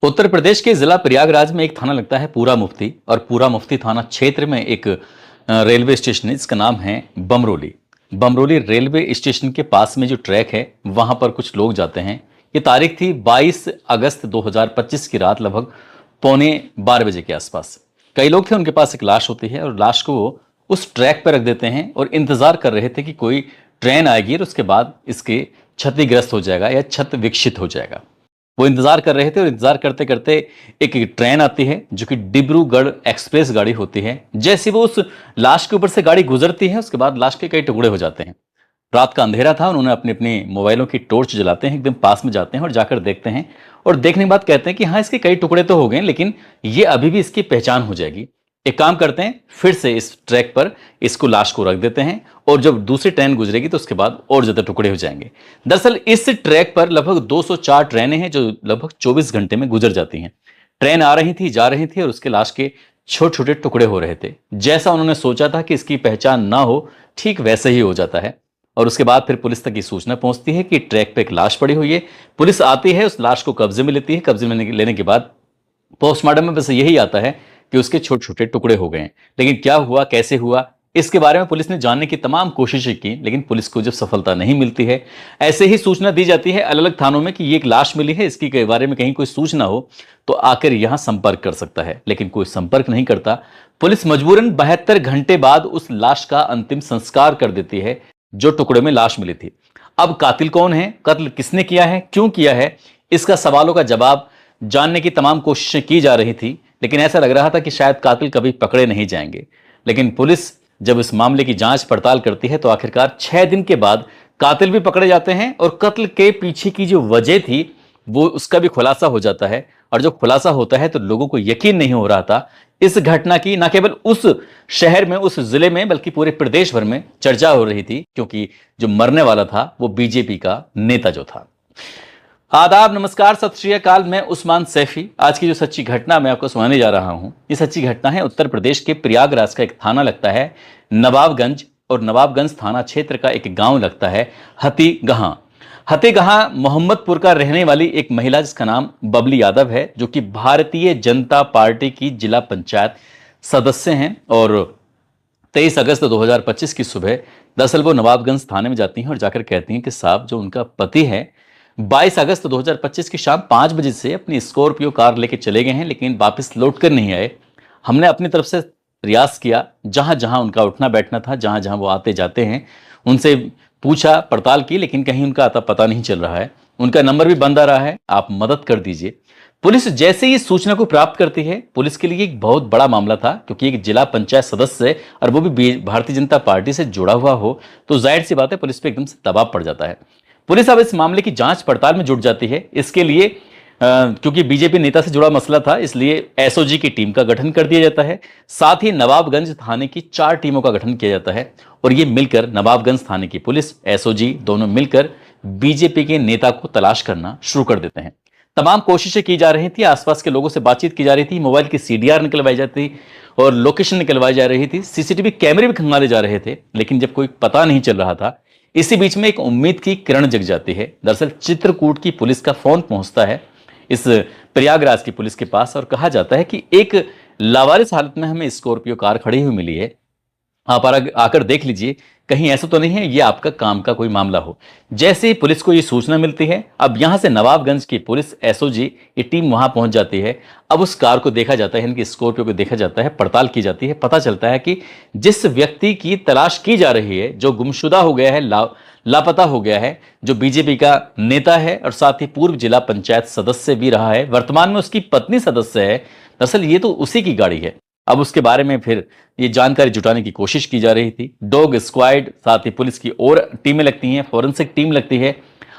उत्तर प्रदेश के जिला प्रयागराज में एक थाना लगता है पूरा मुफ्ती। और पूरा मुफ्ती थाना क्षेत्र में एक रेलवे स्टेशन है जिसका नाम है बमरोली। बमरोली रेलवे स्टेशन के पास में जो ट्रैक है वहां पर कुछ लोग जाते हैं। ये तारीख थी 22 अगस्त 2025 की रात लगभग पौने 12 बजे के आसपास। कई लोग थे, उनके पास एक लाश होती है और लाश को वो उस ट्रैक पर रख देते हैं और इंतजार कर रहे थे कि कोई ट्रेन आएगी और उसके बाद इसके क्षतिग्रस्त हो जाएगा या छत विकसित हो जाएगा। वो इंतजार कर रहे थे और इंतजार करते करते एक ट्रेन आती है जो कि डिब्रूगढ़ एक्सप्रेस गाड़ी होती है। जैसे वो उस लाश के ऊपर से गाड़ी गुजरती है उसके बाद लाश के कई टुकड़े हो जाते हैं। रात का अंधेरा था, उन्होंने अपने अपने मोबाइलों की टॉर्च जलाते हैं, एकदम पास में जाते हैं और जाकर देखते हैं। और देखने के बाद कहते हैं कि हाँ, इसके कई टुकड़े तो हो गए लेकिन ये अभी भी इसकी पहचान हो जाएगी। एक काम करते हैं, फिर से इस ट्रैक पर इसको लाश को रख देते हैं और जब दूसरी ट्रेन गुजरेगी तो उसके बाद और ज्यादा टुकड़े हो जाएंगे। दरअसल इस ट्रैक पर लगभग 204 ट्रेनें हैं जो लगभग 24 घंटे में गुजर जाती हैं। ट्रेन आ रही थी, जा रही थी और उसके लाश के छोटे छोटे टुकड़े हो रहे थे। जैसा उन्होंने सोचा था कि इसकी पहचान ना हो, ठीक वैसे ही हो जाता है। और उसके बाद फिर पुलिस तक ये सूचना पहुंचती है कि ट्रैक पे एक लाश पड़ी हुई है। पुलिस आती है, उस लाश को कब्जे में लेती है। कब्जे में लेने के बाद पोस्टमार्टम में बस यही आता है कि उसके छोटे छोटे टुकड़े हो गए हैं। लेकिन क्या हुआ, कैसे हुआ, इसके बारे में पुलिस ने जानने की तमाम कोशिशें की लेकिन पुलिस को जब सफलता नहीं मिलती है, ऐसे ही सूचना दी जाती है अलग अलग थानों में कि ये एक लाश मिली है, इसकी के बारे में कहीं कोई सूचना हो तो आकर यहां संपर्क कर सकता है। लेकिन कोई संपर्क नहीं करता। पुलिस मजबूरन 72 घंटे बाद उस लाश का अंतिम संस्कार कर देती है जो टुकड़े में लाश मिली थी। अब कातिल कौन है, कत्ल किसने किया है, क्यों किया है, इसका सवालों का जवाब जानने की तमाम कोशिशें की जा रही थी। लेकिन ऐसा लग रहा था कि शायद कातिल कभी पकड़े नहीं जाएंगे। लेकिन पुलिस जब इस मामले की जांच पड़ताल करती है तो आखिरकार 6 दिन के बाद कातिल भी पकड़े जाते हैं और कत्ल के पीछे की जो वजह थी वो उसका भी खुलासा हो जाता है। और जब खुलासा होता है तो लोगों को यकीन नहीं हो रहा था इस घटना की। न केवल उस शहर में, उस जिले में, बल्कि पूरे प्रदेश भर में चर्चा हो रही थी क्योंकि जो मरने वाला था वो बीजेपी का नेता जो था। आदाब, नमस्कार, सत श्री अकाल। मैं उस्मान सैफी। आज की जो सच्ची घटना मैं आपको सुनाने जा रहा हूं, ये सच्ची घटना है उत्तर प्रदेश के प्रयागराज का एक थाना लगता है नवाबगंज, और नवाबगंज थाना क्षेत्र का एक गांव लगता है हतीगहां। हतीगहां मोहम्मदपुर का रहने वाली एक महिला जिसका नाम बबली यादव है, जो कि भारतीय जनता पार्टी की जिला पंचायत सदस्य हैं। और 23 अगस्त 2025 की सुबह दरअसल वो नवाबगंज थाने में जाती हैं और जाकर कहती हैं कि साहब, जो उनका पति है 22 अगस्त 2025 की शाम 5 बजे से अपनी स्कॉर्पियो कार लेके चले गए हैं लेकिन वापस लौट कर नहीं आए। हमने अपनी तरफ से प्रयास किया, जहां जहां उनका उठना बैठना था, जहां जहां वो आते जाते हैं, उनसे पूछा, पड़ताल की, लेकिन कहीं उनका आता पता नहीं चल रहा है। उनका नंबर भी बंद आ रहा है, आप मदद कर दीजिए। पुलिस जैसे ही सूचना को प्राप्त करती है, पुलिस के लिए एक बहुत बड़ा मामला था क्योंकि एक जिला पंचायत सदस्य और वो भी भारतीय जनता पार्टी से जुड़ा हुआ हो तो जाहिर सी बात है पुलिस पे एकदम से दबाव पड़ जाता है। पुलिस अब इस मामले की जांच पड़ताल में जुट जाती है। इसके लिए क्योंकि बीजेपी नेता से जुड़ा मसला था इसलिए एसओजी की टीम का गठन कर दिया जाता है। साथ ही नवाबगंज थाने की 4 टीमों का गठन किया जाता है और ये मिलकर नवाबगंज थाने की पुलिस, एसओजी दोनों मिलकर बीजेपी के नेता को तलाश करना शुरू कर देते हैं। तमाम कोशिशें की जा रही थी, आसपास के लोगों से बातचीत की जा रही थी, मोबाइल की सीडीआर निकलवाई जाती और लोकेशन निकलवाई जा रही थी, सीसीटीवी कैमरे भी खंगाले जा रहे थे, लेकिन जब कोई पता नहीं चल रहा था, इसी बीच में एक उम्मीद की किरण जग जाती है। दरअसल चित्रकूट की पुलिस का फोन पहुंचता है इस प्रयागराज की पुलिस के पास और कहा जाता है कि एक लावारिस हालत में हमें स्कॉर्पियो कार खड़ी हुई मिली है, आप आकर देख लीजिए, कहीं ऐसा तो नहीं है ये आपका काम का कोई मामला हो। जैसे ही पुलिस को ये सूचना मिलती है, अब यहां से नवाबगंज की पुलिस, एसओजी, ये टीम वहां पहुंच जाती है। अब उस कार को देखा जाता है, इनकी स्कॉर्पियो को देखा जाता है, पड़ताल की जाती है। पता चलता है कि जिस व्यक्ति की तलाश की जा रही है, जो गुमशुदा हो गया है, लापता हो गया है, जो बीजेपी का नेता है और साथ ही पूर्व जिला पंचायत सदस्य भी रहा है, वर्तमान में उसकी पत्नी सदस्य है, दरअसल ये तो उसी की गाड़ी है। अब उसके बारे में फिर ये जानकारी जुटाने की कोशिश की जा रही थी। डॉग स्क्वाड, साथ ही पुलिस की और टीमें लगती हैं, फॉरेंसिक टीम लगती है।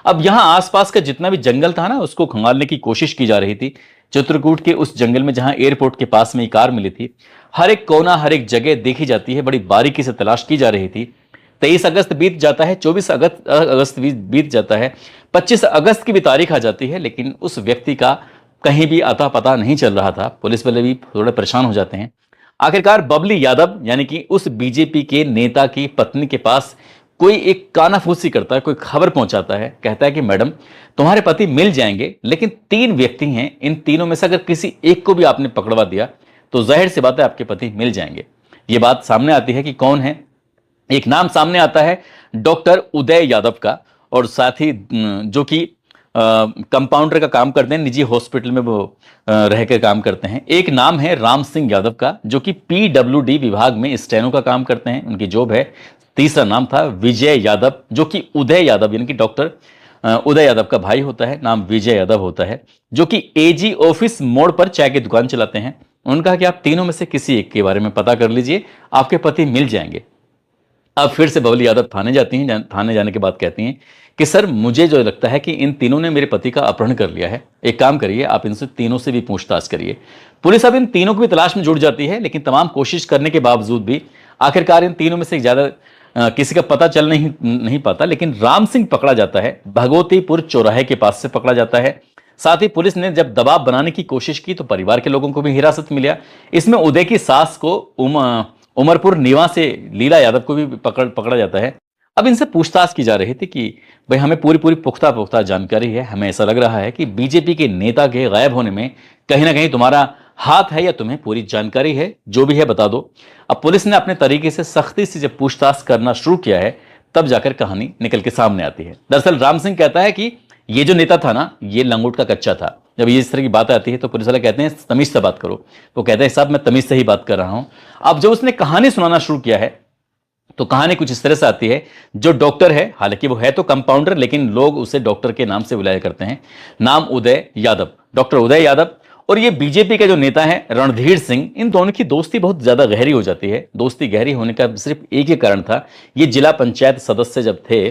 अब यहां आसपास का जितना भी जंगल था ना, उसको खंगालने की कोशिश की जा रही थी। चित्रकूट के उस जंगल में जहां एयरपोर्ट के पास में ये कार मिली थी, हर एक कोना, हर एक जगह देखी जाती है, बड़ी बारीकी से तलाश की जा रही थी। 23 अगस्त बीत जाता है, 24 अगस्त बीत जाता है, 25 अगस्त की भी तारीख आ जाती है, लेकिन उस व्यक्ति का कहीं भी अता पता नहीं चल रहा था। पुलिस वाले भी थोड़े परेशान हो जाते हैं। आखिरकार बबली यादव यानी कि उस बीजेपी के नेता की पत्नी के पास कोई एक कानाफूसी करता है, कोई खबर पहुंचाता है, कहता है कि मैडम तुम्हारे पति मिल जाएंगे, लेकिन 3 व्यक्ति हैं, इन तीनों में से अगर किसी एक को भी आपने पकड़वा दिया तो जाहिर सी बात है आपके पति मिल जाएंगे। ये बात सामने आती है कि कौन है। एक नाम सामने आता है डॉक्टर उदय यादव का, और साथ ही जो कि कंपाउंडर का काम करते हैं, निजी हॉस्पिटल में वो रहकर काम करते हैं। एक नाम है राम सिंह यादव का, जो कि पीडब्ल्यूडी विभाग में स्टेनो का काम करते हैं, उनकी जॉब है। तीसरा नाम था विजय यादव, जो कि उदय यादव यानी कि डॉक्टर उदय यादव का भाई होता है, नाम विजय यादव होता है, जो कि एजी ऑफिस मोड़ पर चाय की दुकान चलाते हैं। उन्होंने कहा कि आप तीनों में से किसी एक के बारे में पता कर लीजिए, आपके पति मिल जाएंगे। अब फिर से बबली यादव थाने जाती हैं। थाने जाने के बाद कहती हैं कि सर मुझे जो लगता है कि इन तीनों ने मेरे पति का अपहरण कर लिया है, एक काम करिए आप इनसे तीनों से भी पूछताछ करिए। पुलिस अब इन तीनों की भी तलाश में जुट जाती है, लेकिन तमाम कोशिश करने के बावजूद भी आखिरकार इन तीनों में से ज्यादा किसी का पता चल नहीं पाता। लेकिन राम सिंह पकड़ा जाता है, भगवतीपुर चौराहे के पास से पकड़ा जाता है। साथ ही पुलिस ने जब दबाव बनाने की कोशिश की तो परिवार के लोगों को भी हिरासत मिला। इसमें उदय की सास को उमरपुर नीवा से लीला यादव को भी पकड़ा जाता है। अब इनसे पूछताछ की जा रही थी कि भाई हमें पूरी पुख्ता जानकारी है, हमें ऐसा लग रहा है कि बीजेपी के नेता के गायब होने में कहीं ना कहीं तुम्हारा हाथ है या तुम्हें पूरी जानकारी है, जो भी है बता दो। अब पुलिस ने अपने तरीके से सख्ती से जब पूछताछ करना शुरू किया है, तब जाकर कहानी निकल के सामने आती है। दरअसल राम सिंह कहता है कि ये जो नेता था ना, ये लंगोट का कच्चा था। जब ये इस तरह की बात आती है तो पुलिस वाले कहते हैं तमीज से बात करो। वो कहते हैं साहब मैं तमीज से ही बात कर रहा हूं। अब जब उसने कहानी सुनाना शुरू किया है तो कहानी कुछ इस तरह से आती है। जो डॉक्टर है, हालांकि वो है तो कंपाउंडर, लेकिन लोग उसे डॉक्टर के नाम से बुलाया करते हैं। नाम उदय यादव, डॉक्टर उदय यादव, और ये बीजेपी के जो नेता है रणधीर सिंह, इन दोनों की दोस्ती बहुत ज्यादा गहरी हो जाती है। दोस्ती गहरी होने का सिर्फ एक ही कारण था, ये जिला पंचायत सदस्य जब थे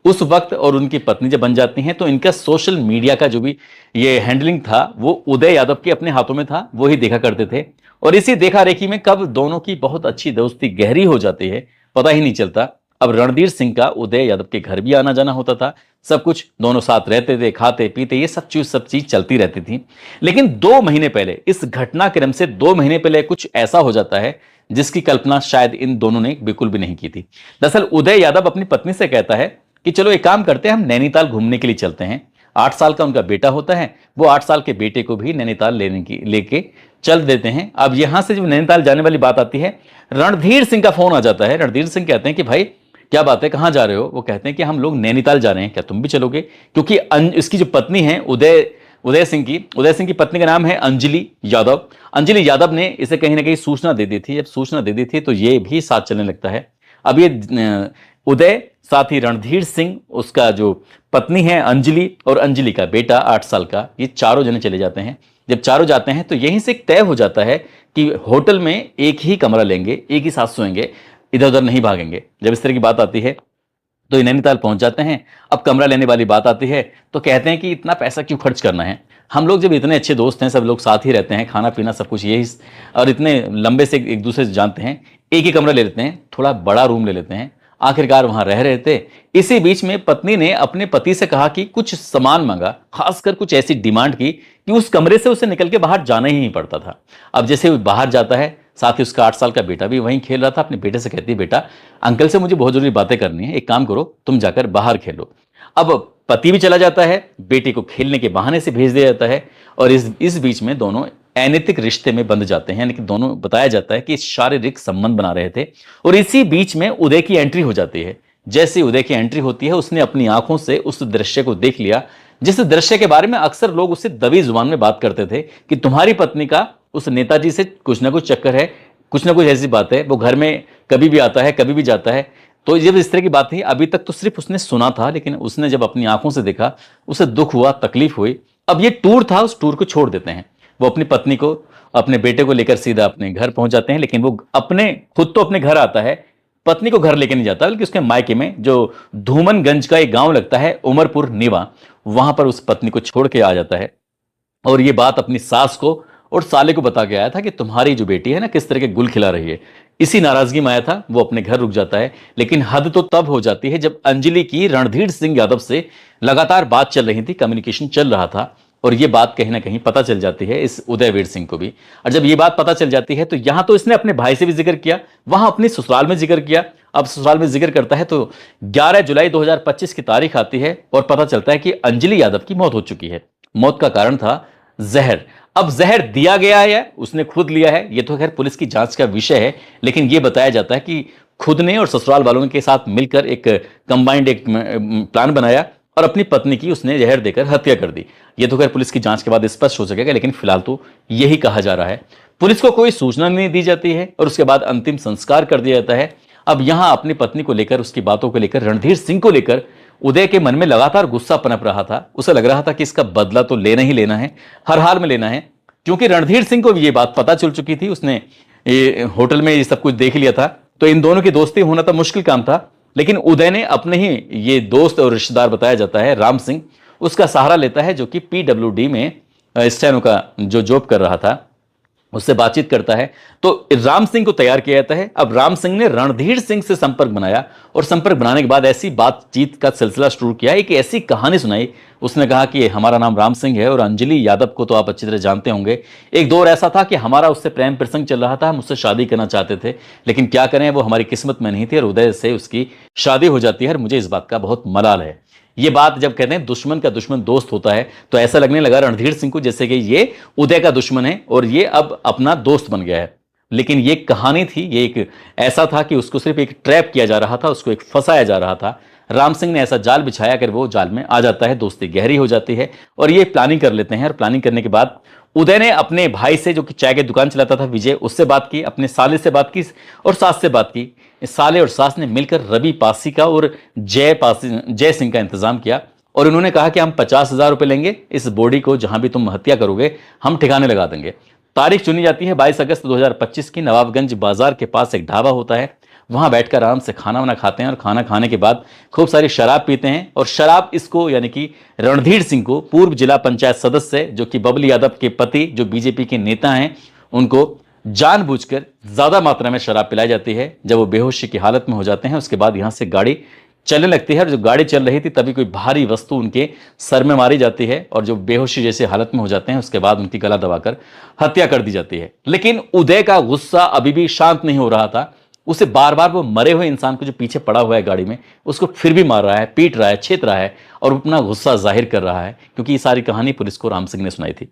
उस वक्त और उनकी पत्नी जब बन जाती हैं तो इनका सोशल मीडिया का जो भी ये हैंडलिंग था वो उदय यादव के अपने हाथों में था, वो ही देखा करते थे। और इसी देखा रेखी में कब दोनों की बहुत अच्छी दोस्ती गहरी हो जाती है पता ही नहीं चलता। अब रणधीर सिंह का उदय यादव के घर भी आना जाना होता था, सब कुछ दोनों साथ रहते थे, खाते पीते, ये सब चीज चलती रहती थी। लेकिन 2 महीने पहले, इस घटनाक्रम से 2 महीने पहले कुछ ऐसा हो जाता है जिसकी कल्पना शायद इन दोनों ने बिल्कुल भी नहीं की थी। दरअसल उदय यादव अपनी पत्नी से कहता है कि चलो एक काम करते हैं, हम नैनीताल घूमने के लिए चलते हैं। 8 साल का उनका बेटा होता है, वो 8 साल के बेटे को भी नैनीताल लेके चल देते हैं। अब यहां से जब नैनीताल जाने वाली बात आती है, रणधीर सिंह का फोन आ जाता है। रणधीर सिंह कहते हैं कि भाई क्या बात है, कहां जा रहे हो? वो कहते हैं कि हम लोग नैनीताल जा रहे हैं, क्या तुम भी चलोगे? क्योंकि इसकी जो पत्नी है उदय सिंह की पत्नी का नाम है अंजलि यादव। अंजलि यादव ने इसे कहीं ना कहीं सूचना दे दी थी। जब सूचना दे दी थी तो ये भी साथ चलने लगता है। अब ये उदय, साथ ही रणधीर सिंह, उसका जो पत्नी है अंजलि, और अंजलि का बेटा 8 साल का, ये चारों जने चले जाते हैं। जब चारों जाते हैं तो यहीं से तय हो जाता है कि होटल में एक ही कमरा लेंगे, एक ही साथ सोएंगे, इधर उधर नहीं भागेंगे। जब इस तरह की बात आती है तो ये नैनीताल पहुंच जाते हैं। अब कमरा लेने वाली बात आती है तो कहते हैं कि इतना पैसा क्यों खर्च करना है, हम लोग जब इतने अच्छे दोस्त हैं, सब लोग साथ ही रहते हैं, खाना पीना सब कुछ यही, और इतने लंबे से एक दूसरे से जानते हैं, एक ही कमरा ले लेते हैं, थोड़ा बड़ा रूम ले लेते हैं। आखिरकार वहां रह रहे थे। इसी बीच में पत्नी ने अपने पति से कहा कि कुछ सामान मांगा, खासकर कुछ ऐसी डिमांड की कि उस कमरे से उसे निकल के बाहर जाना ही नहीं पड़ता था। अब जैसे वो बाहर जाता है, साथ ही उसका 8 साल का बेटा भी वहीं खेल रहा था। अपने बेटे से कहती है, बेटा अंकल से मुझे बहुत जरूरी बातें करनी है, एक काम करो तुम जाकर बाहर खेलो। अब पति भी चला जाता है, बेटे को खेलने के बहाने से भेज दिया जाता है, और इस बीच में दोनों अनैतिक रिश्ते में बंध जाते हैं। यानी कि दोनों, बताया जाता है कि शारीरिक संबंध बना रहे थे। और इसी बीच में उदय की एंट्री हो जाती है। जैसे उदय की एंट्री होती है, उसने अपनी आंखों से उस दृश्य को देख लिया, जिस दृश्य के बारे में अक्सर लोग उससे दबी जुबान में बात करते थे कि तुम्हारी पत्नी का उस नेताजी से कुछ ना कुछ चक्कर है, कुछ ना कुछ ऐसी बात है, वो घर में कभी भी आता है, कभी भी जाता है। तो जब इस तरह की बात थी, अभी तक तो सिर्फ उसने सुना था, लेकिन उसने जब अपनी आंखों से देखा, उसे दुख हुआ, तकलीफ हुई। अब ये टूर था, उस टूर को छोड़ देते हैं। वो अपनी पत्नी को, अपने बेटे को लेकर सीधा अपने घर पहुंच जाते हैं। लेकिन वो खुद तो अपने घर आता है, पत्नी को घर लेकर नहीं जाता, बल्कि उसके मायके में जो धूमनगंज का एक गांव लगता है, उमरपुर नीवा, वहां पर उस पत्नी को छोड़ के आ जाता है। और ये बात अपनी सास को और साले को बता के आया था कि तुम्हारी जो बेटी है ना, किस तरह के गुल खिला रही है। इसी नाराजगी में आया था, वो अपने घर रुक जाता है। लेकिन हद तो तब हो जाती है जब अंजलि की रणधीर सिंह यादव से लगातार बात चल रही थी, कम्युनिकेशन चल रहा था। और ये बात कहीं ना कहीं पता चल जाती है इस उदयवीर सिंह को भी। और जब ये बात पता चल जाती है तो यहां तो इसने अपने भाई से भी जिक्र किया, वहां अपनी ससुराल में जिक्र किया। अब ससुराल में जिक्र करता है तो 11 जुलाई 2025 की तारीख आती है और पता चलता है कि अंजलि यादव की मौत हो चुकी है। मौत का कारण था जहर। अब जहर दिया गया है या उसने खुद लिया है, ये तो खैर पुलिस की जांच का विषय है, लेकिन ये बताया जाता है कि खुद ने और ससुराल वालों के साथ मिलकर एक कंबाइंड एक प्लान बनाया और अपनी पत्नी की उसने जहर देकर हत्या कर दी। ये तो खैर पुलिस की जांच के बाद स्पष्ट हो सकेगा, लेकिन फिलहाल तो यही कहा जा रहा है। पुलिस को कोई सूचना नहीं दी जाती है और उसके बाद अंतिम संस्कार कर दिया जाता है। अब यहां अपनी पत्नी को लेकर, उसकी बातों को लेकर, रणधीर सिंह को लेकर उदय के मन में लगातार गुस्सा पनप रहा था। उसे लग रहा था कि इसका बदला तो लेना ही लेना है, हर हाल में लेना है, क्योंकि रणधीर सिंह को भी ये बात पता चल चुकी थी। उसने होटल में ये सब कुछ देख लिया था, तो इन दोनों की दोस्ती होना तो मुश्किल काम था। लेकिन उदय ने अपने ही ये दोस्त और रिश्तेदार बताया जाता है राम सिंह, उसका सहारा लेता है, जो कि PWD में स्टेनो का जो जॉब कर रहा था, उससे बातचीत करता है। तो राम सिंह को तैयार किया जाता है। अब राम सिंह ने रणधीर सिंह से संपर्क बनाया और संपर्क बनाने के बाद ऐसी बातचीत का सिलसिला शुरू किया, एक ऐसी कहानी सुनाई। उसने कहा कि हमारा नाम राम सिंह है और अंजलि यादव को तो आप अच्छी तरह जानते होंगे। एक दौर ऐसा था कि हमारा उससे प्रेम प्रसंग चल रहा था, हम उससे शादी करना चाहते थे, लेकिन क्या करें, वो हमारी किस्मत में नहीं थी और उदय से उसकी शादी हो जाती है और मुझे इस बात का बहुत मलाल है। ये बात जब कहते हैं दुश्मन का दुश्मन दोस्त होता है, तो ऐसा लगने लगा रणधीर सिंह को जैसे कि ये उदय का दुश्मन है और ये अब अपना दोस्त बन गया है। लेकिन ये कहानी थी, ये एक ऐसा था कि उसको सिर्फ एक ट्रैप किया जा रहा था, उसको एक फंसाया जा रहा था। राम सिंह ने ऐसा जाल बिछाया कर वो जाल में आ जाता है, दोस्ती गहरी हो जाती है और ये प्लानिंग कर लेते हैं। और प्लानिंग करने के बाद उदय ने अपने भाई से, जो कि चाय की दुकान चलाता था, विजय, उससे बात की, अपने साले से बात की और सास से बात की। साले और सास ने मिलकर रवि पासी का और जय सिंह का इंतजाम किया और उन्होंने कहा कि हम 50,000 रुपए लेंगे, इस बॉडी को जहां भी तुम हत्या करोगे हम ठिकाने लगा देंगे। तारीख चुनी जाती है 22 अगस्त 2025 की। नवाबगंज बाजार के पास एक ढाबा होता है, वहां बैठकर आराम से खाना वाना खाते हैं और खाना खाने के बाद खूब सारी शराब पीते हैं। और शराब इसको, यानी कि रणधीर सिंह को, पूर्व जिला पंचायत सदस्य जो कि बबली यादव के पति, जो बीजेपी के नेता हैं, उनको जानबूझकर ज्यादा मात्रा में शराब पिलाई जाती है। जब वो बेहोशी की हालत में हो जाते हैं, उसके बाद यहां से गाड़ी चलने लगती है और जो गाड़ी चल रही थी तभी कोई भारी वस्तु उनके सर में मारी जाती है और जो बेहोशी जैसे हालत में हो जाते हैं, उसके बाद उनकी गला दबाकर हत्या कर दी जाती है। लेकिन उदय का गुस्सा अभी भी शांत नहीं हो रहा था। उसे बार बार वो मरे हुए इंसान को जो पीछे पड़ा हुआ है गाड़ी में, उसको फिर भी मार रहा है, पीट रहा है, छेत रहा है और अपना गुस्सा जाहिर कर रहा है, क्योंकि ये सारी कहानी पुलिस को राम सिंह ने सुनाई थी।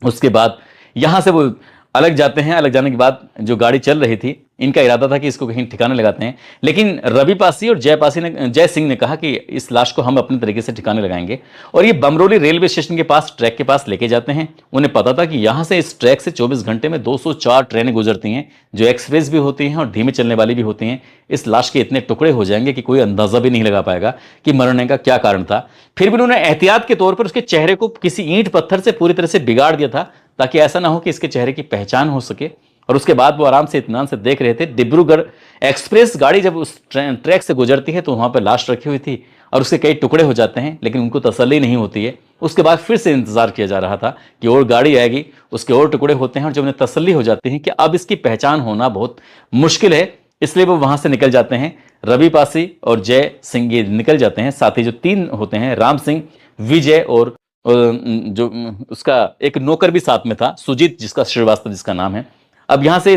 उसके बाद यहां से वो अलग जाते हैं। अलग जाने के बाद जो गाड़ी चल रही थी, इनका इरादा था कि इसको कहीं ठिकाने लगाते हैं, लेकिन रवि पासी और जय सिंह ने कहा कि इस लाश को हम अपने तरीके से ठिकाने लगाएंगे और ये बमरोली रेलवे स्टेशन के पास, ट्रैक के पास लेके जाते हैं। उन्हें पता था कि यहां से, इस ट्रैक से 24 घंटे में 204 ट्रेनें गुजरती हैं, जो एक्सप्रेस भी होती हैं और धीमे चलने वाली भी होती हैं। इस लाश के इतने टुकड़े हो जाएंगे कि कोई अंदाजा भी नहीं लगा पाएगा कि मरने का क्या कारण था। फिर भी उन्होंने एहतियात के तौर पर उसके चेहरे को किसी ईंट पत्थर से पूरी तरह से बिगाड़ दिया था, ताकि ऐसा ना हो कि इसके चेहरे की पहचान हो सके। और उसके बाद वो आराम से इत्मीनान से देख रहे थे। डिब्रूगढ़ एक्सप्रेस गाड़ी जब उस ट्रैक से गुजरती है तो वहां पर लाश रखी हुई थी और उसके कई टुकड़े हो जाते हैं, लेकिन उनको तसल्ली नहीं होती है। उसके बाद फिर से इंतजार किया जा रहा था कि और गाड़ी आएगी, उसके और टुकड़े होते हैं और जब उन्हें तसल्ली हो जाती है कि अब इसकी पहचान होना बहुत मुश्किल है, इसलिए वो वहां से निकल जाते हैं। रवि पासी और जय सिंह ये निकल जाते हैं, साथ ही जो तीन होते हैं, राम सिंह, विजय और जो उसका एक नौकर भी साथ में था, सुजीत, जिसका श्रीवास्तव जिसका नाम है। अब यहां से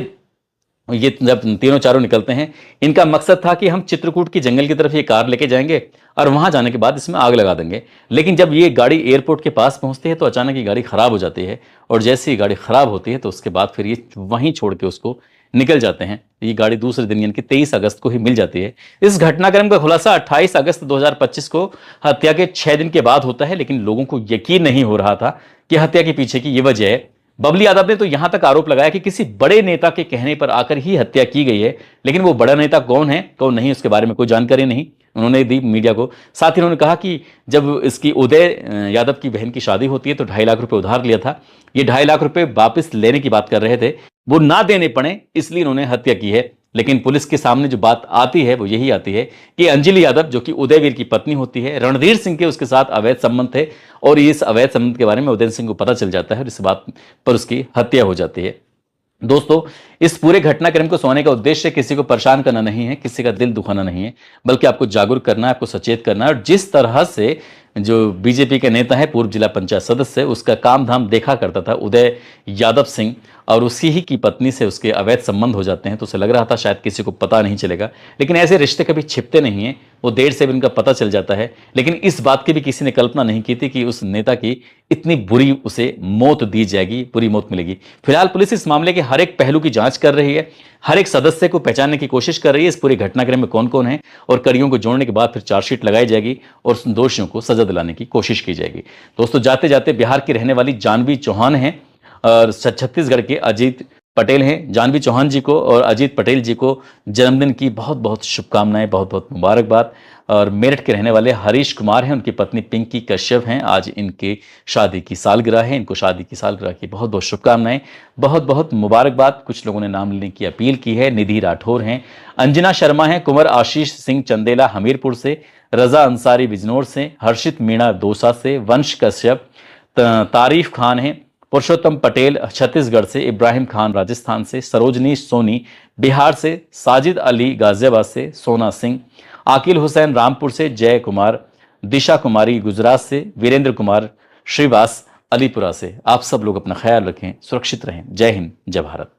ये जब तीनों चारों निकलते हैं, इनका मकसद था कि हम चित्रकूट की जंगल की तरफ ये कार लेके जाएंगे और वहां जाने के बाद इसमें आग लगा देंगे। लेकिन जब ये गाड़ी एयरपोर्ट के पास पहुंचती है तो अचानक ये गाड़ी खराब हो जाती है और जैसे ही गाड़ी खराब होती है तो उसके बाद फिर ये वहीं छोड़ के उसको निकल जाते हैं। ये गाड़ी दूसरे दिन यानी कि 23 अगस्त को ही मिल जाती है। इस घटनाक्रम का खुलासा 28 अगस्त 2025 को हत्या के 6 दिन के बाद होता है, लेकिन लोगों को यकीन नहीं हो रहा था कि हत्या के पीछे की ये वजह है। बबली यादव ने तो यहां तक आरोप लगाया कि किसी बड़े नेता के कहने पर आकर ही हत्या की गई है, लेकिन वो बड़ा नेता कौन है कौन नहीं, उसके बारे में कोई जानकारी नहीं उन्होंने दी मीडिया को। साथ ही उन्होंने कहा कि जब इसकी उदय यादव की बहन की शादी होती है तो 2.5 लाख रुपए उधार लिया था। ये 2.5 लाख रुपए वापस लेने की बात कर रहे थे, वो ना देने पड़े इसलिए इन्होंने हत्या की है। लेकिन पुलिस के सामने जो बात आती है वो यही आती है कि अंजलि यादव, जो कि उदयवीर की पत्नी होती है, रणधीर सिंह के उसके साथ अवैध संबंध थे और इस अवैध संबंध के बारे में उदय सिंह को पता चल जाता है और इस बात पर उसकी हत्या हो जाती है। दोस्तों, इस पूरे घटनाक्रम को सुनाने का उद्देश्य किसी को परेशान करना नहीं है, किसी का दिल दुखाना नहीं है, बल्कि आपको जागरूक करना है, आपको सचेत करना है। और जिस तरह से जो बीजेपी के नेता है, पूर्व जिला पंचायत सदस्य, उसका काम धाम देखा करता था उदय यादव सिंह, और उसी ही की पत्नी से उसके अवैध संबंध हो जाते हैं। तो उसे लग रहा था शायद किसी को पता नहीं चलेगा, लेकिन ऐसे रिश्ते कभी छिपते नहीं हैं, वो देर से भी उनका पता चल जाता है। लेकिन इस बात की भी किसी ने कल्पना नहीं की थी कि उस नेता की इतनी बुरी उसे मौत दी जाएगी, बुरी मौत मिलेगी। फिलहाल पुलिस इस मामले के हर एक पहलू की जांच कर रही है, हर एक सदस्य को पहचानने की कोशिश कर रही है, इस पूरे घटनाक्रम में कौन कौन है, और कड़ियों को जोड़ने के बाद फिर चार्जशीट लगाई जाएगी और दोषियों को सजा दिलाने की कोशिश की जाएगी। दोस्तों, जाते जाते बिहार की रहने वाली जानवी चौहान हैं और छत्तीसगढ़ के अजीत पटेल हैं। जानवी चौहान जी को और अजीत पटेल जी को जन्मदिन की बहुत बहुत शुभकामनाएं, बहुत बहुत मुबारकबाद। और मेरठ के रहने वाले हरीश कुमार हैं, उनकी पत्नी पिंकी कश्यप हैं, आज इनके शादी की सालगिरह है, इनको शादी की सालगिरह की बहुत बहुत शुभकामनाएं, बहुत बहुत मुबारकबाद। कुछ लोगों ने नाम लेने की अपील की है। निधि राठौर हैं, अंजना शर्मा हैं, कुंवर आशीष सिंह चंदेला हमीरपुर से, रजा अंसारी बिजनौर से, हर्षित मीणा दौसा से, वंश कश्यप, तारीफ खान हैं, पुरुषोत्तम पटेल छत्तीसगढ़ से, इब्राहिम खान राजस्थान से, सरोजनी सोनी बिहार से, साजिद अली गाजियाबाद से, सोना सिंह, आकिल हुसैन रामपुर से, जय कुमार, दिशा कुमारी गुजरात से, वीरेंद्र कुमार श्रीवास अलीपुरा से। आप सब लोग अपना ख्याल रखें, सुरक्षित रहें। जय हिंद, जय भारत।